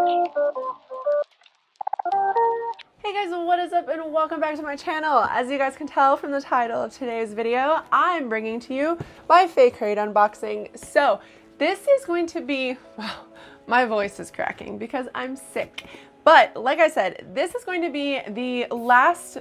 Hey guys, what is up and welcome back to my channel. As you guys can tell from the title of today's video, I'm bringing to you my Faecrate unboxing. So this is going to be, well, my voice is cracking because I'm sick. But like I said, this is going to be the last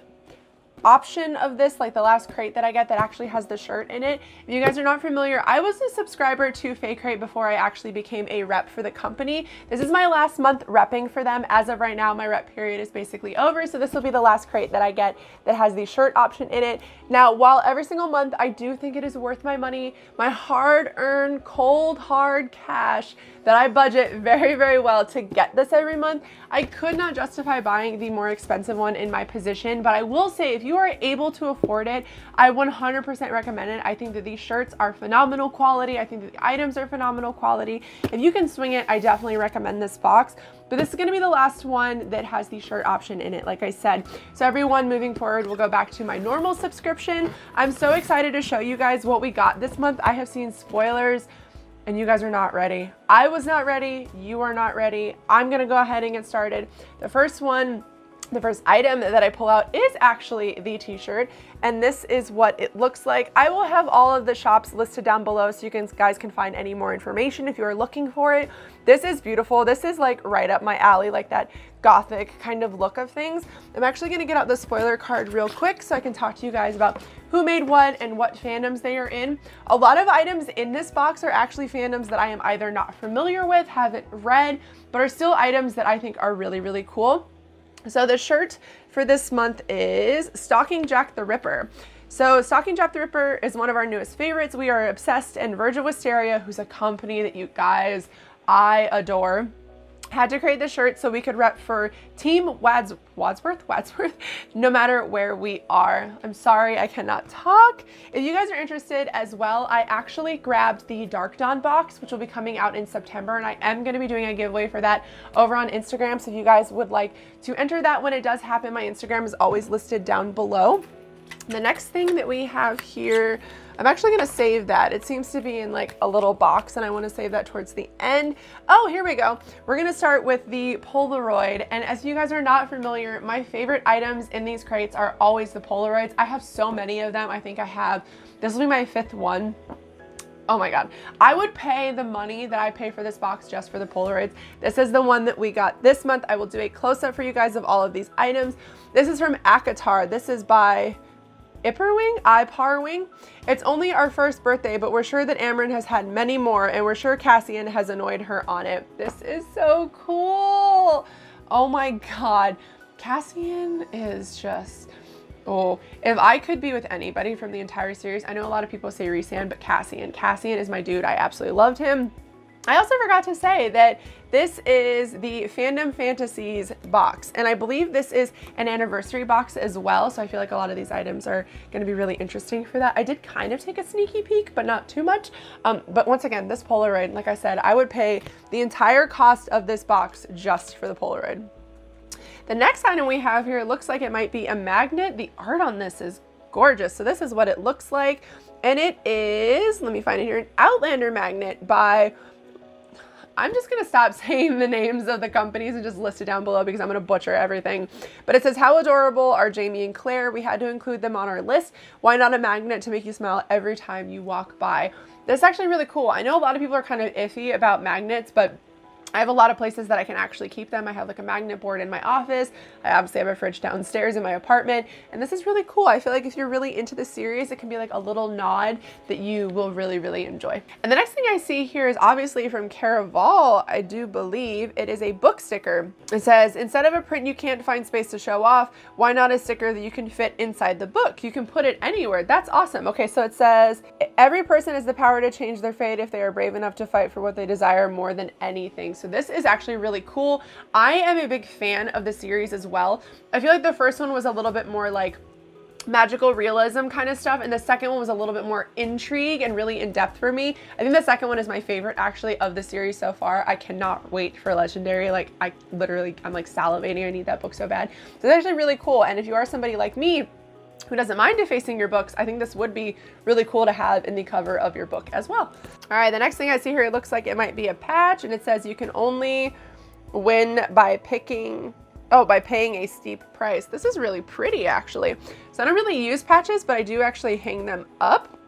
option of this, like the last crate that I get that actually has the shirt in it. If you guys are not familiar, I was a subscriber to Faecrate before I actually became a rep for the company. This is my last month repping for them. As of right now, my rep period is basically over, so this will be the last crate that I get that has the shirt option in it. Now, while every single month I do think it is worth my money, my hard-earned, cold, hard cash that I budget very, very well to get this every month, I could not justify buying the more expensive one in my position. But I will say, if you are able to afford it, I 100% recommend it. I think that these shirts are phenomenal quality. I think that the items are phenomenal quality. If you can swing it, I definitely recommend this box. But this is going to be the last one that has the shirt option in it, like I said. So everyone moving forward will go back to my normal subscription. I'm so excited to show you guys what we got this month. I have seen spoilers and you guys are not ready. I was not ready. You are not ready. I'm gonna go ahead and get started. The first item that I pull out is actually the t-shirt, and this is what it looks like. I will have all of the shops listed down below so you guys can find any more information if you are looking for it. This is beautiful. This is like right up my alley, like that gothic kind of look of things. I'm actually gonna get out the spoiler card real quick so I can talk to you guys about who made what and what fandoms they are in. A lot of items in this box are actually fandoms that I am either not familiar with, haven't read, but are still items that I think are really, really cool. So the shirt for this month is Stalking Jack the Ripper. So Stalking Jack the Ripper is one of our newest favorites. We are obsessed, and Virgil Wisteria, who's a company that you guys, I adore, had to create this shirt so we could rep for Team Wadsworth, no matter where we are. I'm sorry, I cannot talk. If you guys are interested as well, I actually grabbed the Dark Dawn box, which will be coming out in September, and I am going to be doing a giveaway for that over on Instagram. So if you guys would like to enter that when it does happen, my Instagram is always listed down below. The next thing that we have here, I'm actually going to save that. It seems to be in like a little box, and I want to save that towards the end. Oh, here we go. We're going to start with the Polaroid. And as you guys are not familiar, my favorite items in these crates are always the Polaroids. I have so many of them. I think I have, this will be my 5th one. Oh my God. I would pay the money that I pay for this box just for the Polaroids. This is the one that we got this month. I will do a close-up for you guys of all of these items. This is from Akatar. This is by Iparwing. It's only our first birthday, but we're sure that Amryn has had many more, and we're sure Cassian has annoyed her on it. This is so cool. Oh my God. Cassian is just, oh, if I could be with anybody from the entire series, I know a lot of people say Rhysand, but Cassian is my dude. I absolutely loved him. I also forgot to say that this is the Fandom Fantasies box, and I believe this is an anniversary box as well, so I feel like a lot of these items are going to be really interesting for that. I did kind of take a sneaky peek, but not too much. But once again, this Polaroid, like I said, I would pay the entire cost of this box just for the Polaroid. The next item we have here looks like it might be a magnet. The art on this is gorgeous. So this is what it looks like, and it is, let me find it here, an Outlander magnet by, I'm just going to stop saying the names of the companies and just list it down below because I'm going to butcher everything. But it says, how adorable are Jamie and Claire? We had to include them on our list. Why not a magnet to make you smile every time you walk by? This is actually really cool. I know a lot of people are kind of iffy about magnets, but I have a lot of places that I can actually keep them. I have like a magnet board in my office. I obviously have a fridge downstairs in my apartment, and this is really cool. I feel like if you're really into the series, it can be like a little nod that you will really, really enjoy. And the next thing I see here is obviously from Caraval. I do believe it is a book sticker. It says, instead of a print you can't find space to show off, why not a sticker that you can fit inside the book? You can put it anywhere. That's awesome. Okay, so it says, every person has the power to change their fate if they are brave enough to fight for what they desire more than anything. So this is actually really cool. I am a big fan of the series as well. I feel like the first one was a little bit more like magical realism kind of stuff, and the second one was a little bit more intrigue and really in depth for me. I think the second one is my favorite actually of the series so far. I cannot wait for Legendary. Like I'm like salivating. I need that book so bad. So it's actually really cool, and if you are somebody like me who doesn't mind defacing your books, I think this would be really cool to have in the cover of your book as well. All right, the next thing I see here, it looks like it might be a patch, and it says you can only win by paying a steep price. This is really pretty, actually. So I don't really use patches, but I do actually hang them up.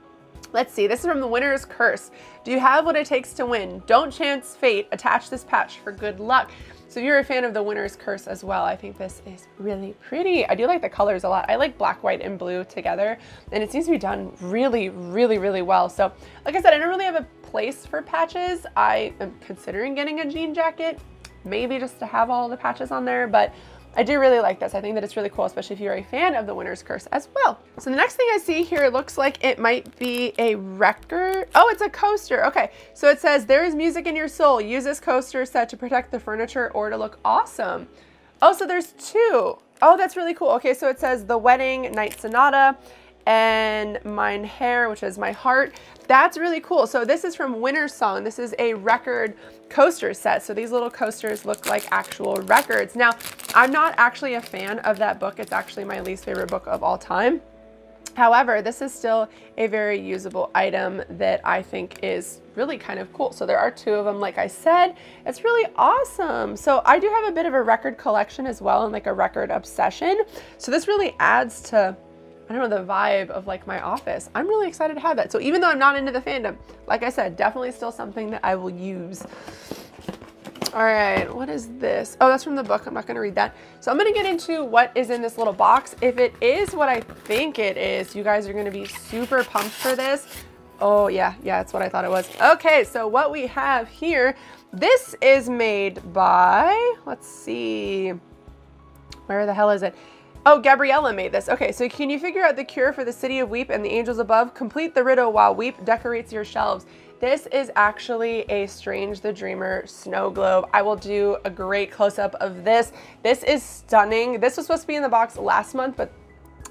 Let's see, this is from the Winner's Curse. Do you have what it takes to win? Don't chance fate. Attach this patch for good luck. So if you're a fan of the Winner's Curse as well, I think this is really pretty. I do like the colors a lot. I like black, white, and blue together, and it seems to be done really, really, really well. So like I said, I don't really have a place for patches. I am considering getting a jean jacket, maybe just to have all the patches on there, but I do really like this. I think that it's really cool, especially if you're a fan of the Winner's Curse as well. So the next thing I see here, it looks like it might be a record. Oh, it's a coaster. Okay, so it says, there is music in your soul. Use this coaster set to protect the furniture or to look awesome. Oh, so there's two. Oh, that's really cool. Okay, so it says The Wedding, Night Sonata, and Mein Hair, which is my heart. That's really cool. So this is from Winter's Song. This is a record coaster set. So these little coasters look like actual records. Now, I'm not actually a fan of that book. It's actually my least favorite book of all time. However, this is still a very usable item that I think is really kind of cool. So there are two of them, like I said. It's really awesome. So I do have a bit of a record collection as well, and like a record obsession. So this really adds to, I don't know, the vibe of like my office. I'm really excited to have that. So even though I'm not into the fandom, like I said, definitely still something that I will use. All right, what is this? Oh, that's from the book. I'm not gonna read that. So I'm gonna get into what is in this little box. If it is what I think it is, you guys are gonna be super pumped for this. Oh yeah, that's what I thought it was. Okay, so what we have here, this is made by, let's see, where the hell is it? Oh, Gabriella made this. Okay, so can you figure out the cure for the city of Weep and the angels above? Complete the riddle while Weep decorates your shelves. This is actually a Strange the Dreamer snow globe. I will do a great close-up of this. This is stunning. This was supposed to be in the box last month, but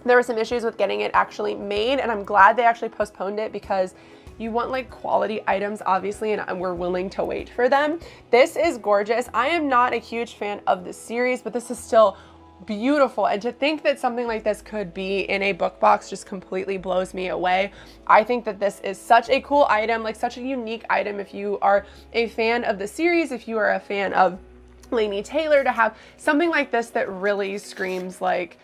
there were some issues with getting it actually made, and I'm glad they actually postponed it because you want like quality items, obviously, and we're willing to wait for them. This is gorgeous. I am not a huge fan of the series, but this is still beautiful, and to think that something like this could be in a book box just completely blows me away. I think that this is such a cool item, like such a unique item if you are a fan of the series, if you are a fan of Laini Taylor, to have something like this that really screams like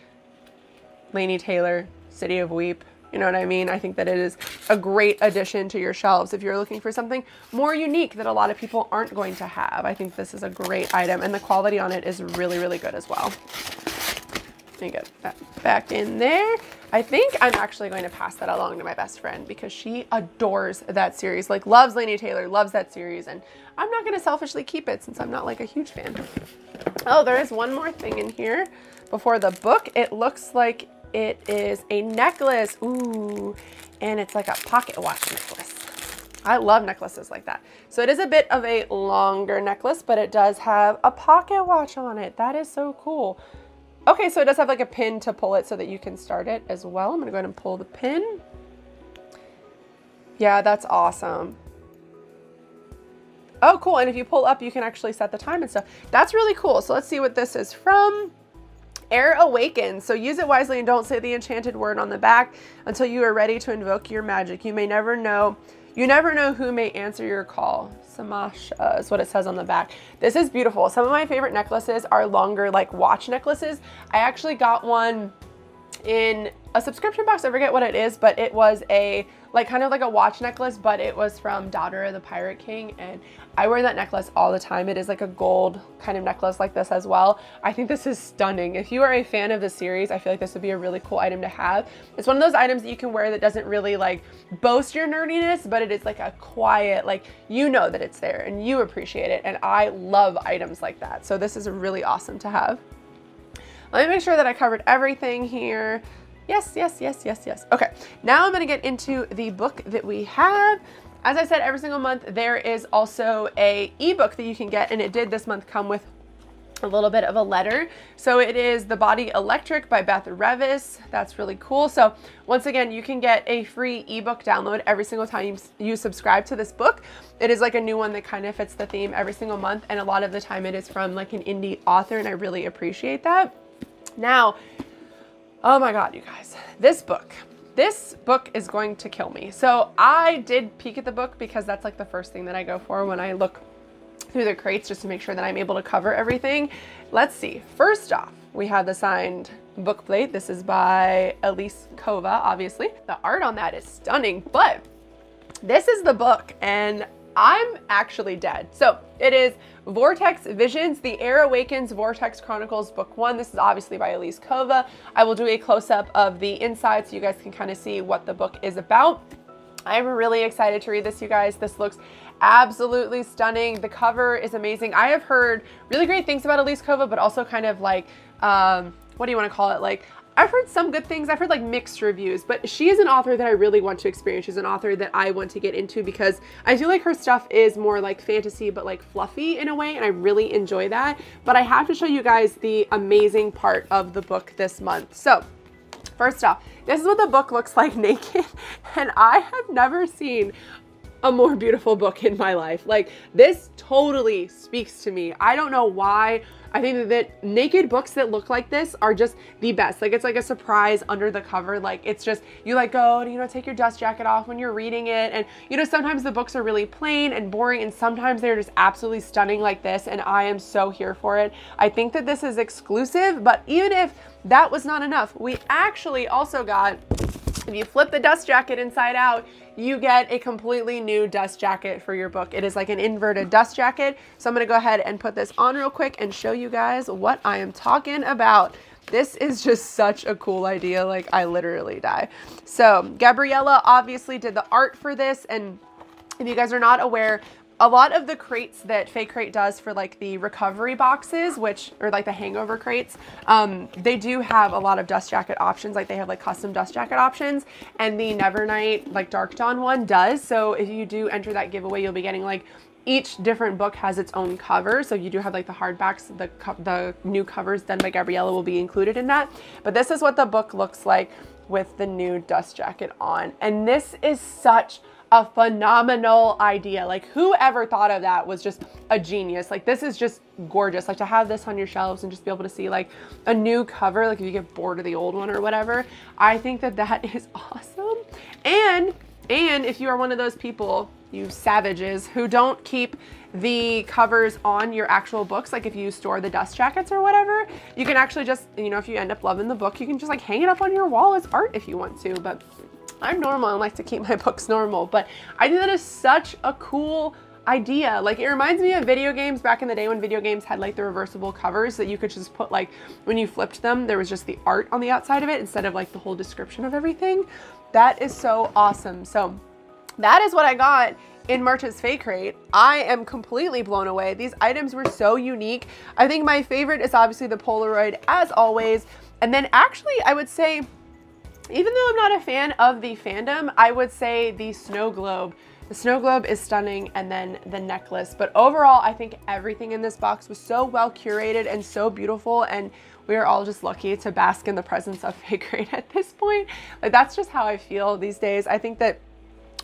Laini Taylor, City of Weep. You know what I mean? I think that it is a great addition to your shelves if you're looking for something more unique that a lot of people aren't going to have. I think this is a great item, and the quality on it is really, really good as well. Let me get that back in there. I think I'm actually going to pass that along to my best friend because she adores that series, like loves Laini Taylor, loves that series, and I'm not going to selfishly keep it since I'm not like a huge fan. Oh, there is one more thing in here before the book. It looks like it is a necklace. Ooh, and it's like a pocket watch necklace. I love necklaces like that. So it is a bit of a longer necklace, but it does have a pocket watch on it. That is so cool. Okay, so it does have like a pin to pull it so that you can start it as well. I'm gonna go ahead and pull the pin. Yeah, that's awesome. Oh, cool, and if you pull up, you can actually set the time and stuff. That's really cool. So let's see what this is from. Air Awakens. So use it wisely and don't say the enchanted word on the back until you are ready to invoke your magic. You never know who may answer your call. Samash is what it says on the back. This is beautiful. Some of my favorite necklaces are longer, like watch necklaces. I actually got one in a subscription box. I forget what it is, but it was a like kind of like a watch necklace, but it was from Daughter of the Pirate King, and I wear that necklace all the time. It is like a gold kind of necklace like this as well. I think this is stunning. If you are a fan of the series, I feel like this would be a really cool item to have. It's one of those items that you can wear that doesn't really like boast your nerdiness, but it is like a quiet, like you know that it's there and you appreciate it, and I love items like that. So this is really awesome to have. Let me make sure that I covered everything here. Yes. Okay, now I'm gonna get into the book that we have. As I said, every single month there is also a ebook that you can get, and it did this month come with a little bit of a letter. So it is The Body Electric by Beth Revis. That's really cool. So once again, you can get a free ebook download every single time you subscribe to this book. It is like a new one that kind of fits the theme every single month, and a lot of the time it is from like an indie author, and I really appreciate that. Now, oh my God, you guys, this book is going to kill me. So I did peek at the book because that's like the first thing that I go for when I look through the crates just to make sure that I'm able to cover everything. Let's see. First off, we have the signed book plate. This is by Elise Kova, obviously. The art on that is stunning, but this is the book and I'm actually dead. So it is Vortex Visions, The Air Awakens Vortex Chronicles Book 1. This is obviously by Elise Kova. I will do a close-up of the inside so you guys can kind of see what the book is about. I'm really excited to read this, you guys. This looks absolutely stunning. The cover is amazing. I have heard really great things about Elise Kova, but also kind of like, what do you want to call it? Like, I've heard some good things. I've heard like mixed reviews, but she is an author that I really want to experience. She's an author that I want to get into because I feel like her stuff is more like fantasy, but like fluffy in a way. And I really enjoy that. But I have to show you guys the amazing part of the book this month. So first off, this is what the book looks like naked. And I have never seen a more beautiful book in my life. Like, this totally speaks to me. I don't know why. I think that naked books that look like this are just the best. Like, it's like a surprise under the cover. Like, it's just, you like go to, you know, take your dust jacket off when you're reading it. And, you know, sometimes the books are really plain and boring, and sometimes they're just absolutely stunning like this. And I am so here for it. I think that this is exclusive, but even if that was not enough, we actually also got, if you flip the dust jacket inside out, you get a completely new dust jacket for your book. It is like an inverted dust jacket. So I'm gonna go ahead and put this on real quick and show you guys what I am talking about. This is just such a cool idea. Like, I literally die. So Gabriella obviously did the art for this. And if you guys are not aware, a lot of the crates that Faecrate does for like the recovery boxes, or like the hangover crates, they do have a lot of dust jacket options. Like, they have like custom dust jacket options, and the Nevernight like Dark Dawn one does. So if you do enter that giveaway, you'll be getting like, each different book has its own cover. So you do have like the hardbacks, the new covers done by Gabriella will be included in that. But this is what the book looks like with the new dust jacket on. And this is such a phenomenal idea. Like, whoever thought of that was just a genius. Like, this is just gorgeous. Like, to have this on your shelves and just be able to see like a new cover, like if you get bored of the old one or whatever, I think that that is awesome. And if you are one of those people, you savages, who don't keep the covers on your actual books, like if you store the dust jackets or whatever, you can actually just, you know, if you end up loving the book, you can just like hang it up on your wall as art if you want to. But I'm normal and like to keep my books normal, but I think that is such a cool idea. Like, it reminds me of video games back in the day when video games had like the reversible covers that you could just put, like, when you flipped them, there was just the art on the outside of it instead of like the whole description of everything. That is so awesome. So that is what I got in March's Faecrate. I am completely blown away. These items were so unique. I think my favorite is obviously the Polaroid, as always. And then actually, I would say, even though I'm not a fan of the Fandom, I would say the snow globe. The snow globe is stunning, and then the necklace. But overall, I think everything in this box was so well curated and so beautiful, and we are all just lucky to bask in the presence of Faecrate at this point. Like, that's just how I feel these days. I think that,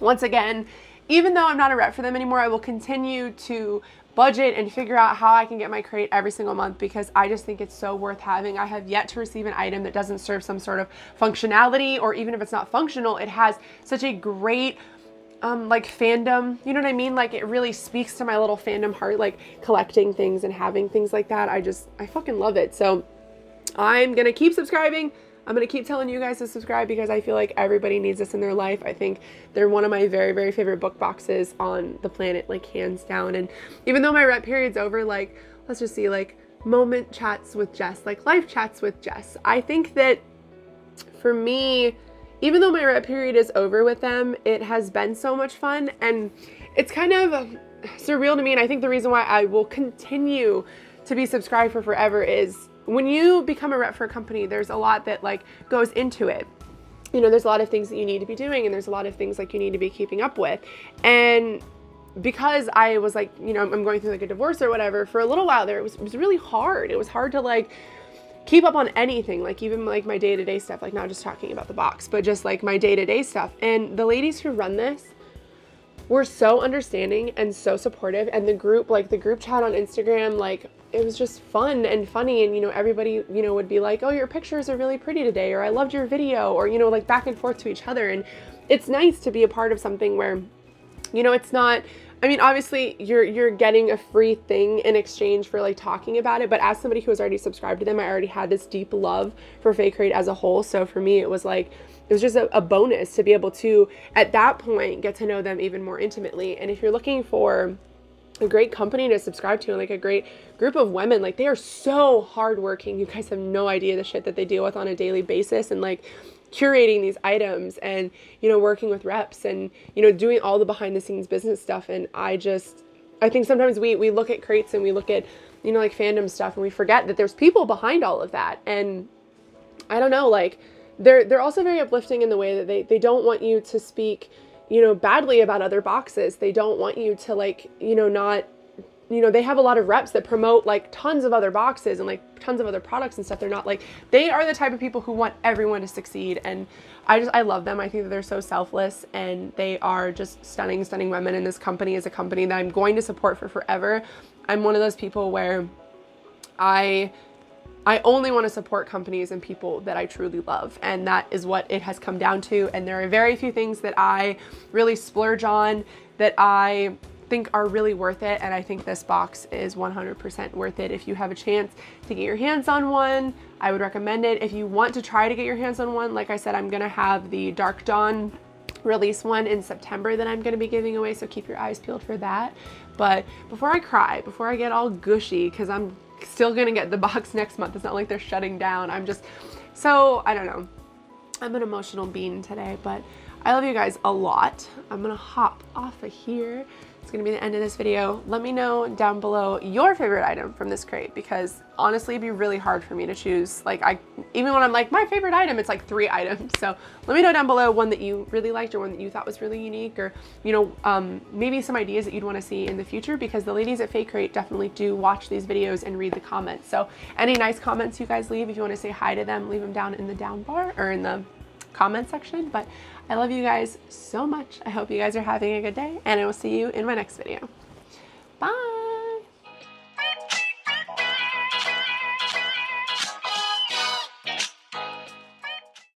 once again, even though I'm not a rep for them anymore, I will continue to budget and figure out how I can get my crate every single month, because I just think it's so worth having. I have yet to receive an item that doesn't serve some sort of functionality, or even if it's not functional, it has such a great like fandom, you know what I mean? Like, it really speaks to my little fandom heart, like collecting things and having things like that. I fucking love it. So I'm gonna keep subscribing. I'm going to keep telling you guys to subscribe because I feel like everybody needs this in their life. I think they're one of my very, very favorite book boxes on the planet, like hands down. And even though my rep period's over, like, let's just see, like moment chats with Jess, like life chats with Jess. I think that for me, even though my rep period is over with them, it has been so much fun, and it's kind of surreal to me. And I think the reason why I will continue to be subscribed for forever is, when you become a rep for a company, there's a lot that like goes into it. You know, there's a lot of things that you need to be doing, and there's a lot of things like you need to be keeping up with. And because I was like, you know, I'm going through like a divorce or whatever, for a little while there, it was really hard. It was hard to like keep up on anything, like even like my day-to-day stuff, like not just talking about the box, but just like my day-to-day stuff. And the ladies who run this were so understanding and so supportive. And the group, like the group chat on Instagram, like it was just fun and funny. And, you know, everybody, you know, would be like, oh, your pictures are really pretty today, or I loved your video, or, you know, like back and forth to each other. And it's nice to be a part of something where, you know, it's not I mean, obviously you're getting a free thing in exchange for like talking about it, but as somebody who was already subscribed to them, I already had this deep love for Faecrate as a whole. So for me, it was like, it was just a bonus to be able to, at that point, get to know them even more intimately. And if you're looking for a great company to subscribe to and like a great group of women, like they are so hardworking. You guys have no idea the shit that they deal with on a daily basis, and like curating these items and, you know, working with reps and, you know, doing all the behind the scenes business stuff. And I think sometimes we look at crates and we look at, you know, like fandom stuff, and we forget that there's people behind all of that. And I don't know, like they're also very uplifting in the way that they don't want you to speak, you know, badly about other boxes. They don't want you to like, you know, not, you know, they have a lot of reps that promote like tons of other boxes and like tons of other products and stuff. They're not like, they are the type of people who want everyone to succeed. And I love them. I think that they're so selfless, and they are just stunning, stunning women. And this company is a company that I'm going to support for forever. I'm one of those people where I only want to support companies and people that I truly love. And that is what it has come down to. And there are very few things that I really splurge on that I think are really worth it. And I think this box is 100% worth it. If you have a chance to get your hands on one, I would recommend it. If you want to try to get your hands on one, like I said, I'm going to have the Dark Dawn release one in September that I'm going to be giving away. So keep your eyes peeled for that. But before I cry, before I get all gushy, because I'm still going to get the box next month. It's not like they're shutting down. I'm just, so I don't know. I'm an emotional being today, but I love you guys a lot. I'm going to hop off of here. It's going to be the end of this video. Let me know down below your favorite item from this crate, because honestly, it'd be really hard for me to choose. Like even when I'm like, my favorite item, it's like 3 items. So let me know down below one that you really liked, or one that you thought was really unique, or, you know, maybe some ideas that you'd want to see in the future, because the ladies at Faecrate definitely do watch these videos and read the comments. So any nice comments you guys leave, if you want to say hi to them, leave them down in the down bar or in the comment section. But I love you guys so much. I hope you guys are having a good day, and I will see you in my next video. Bye.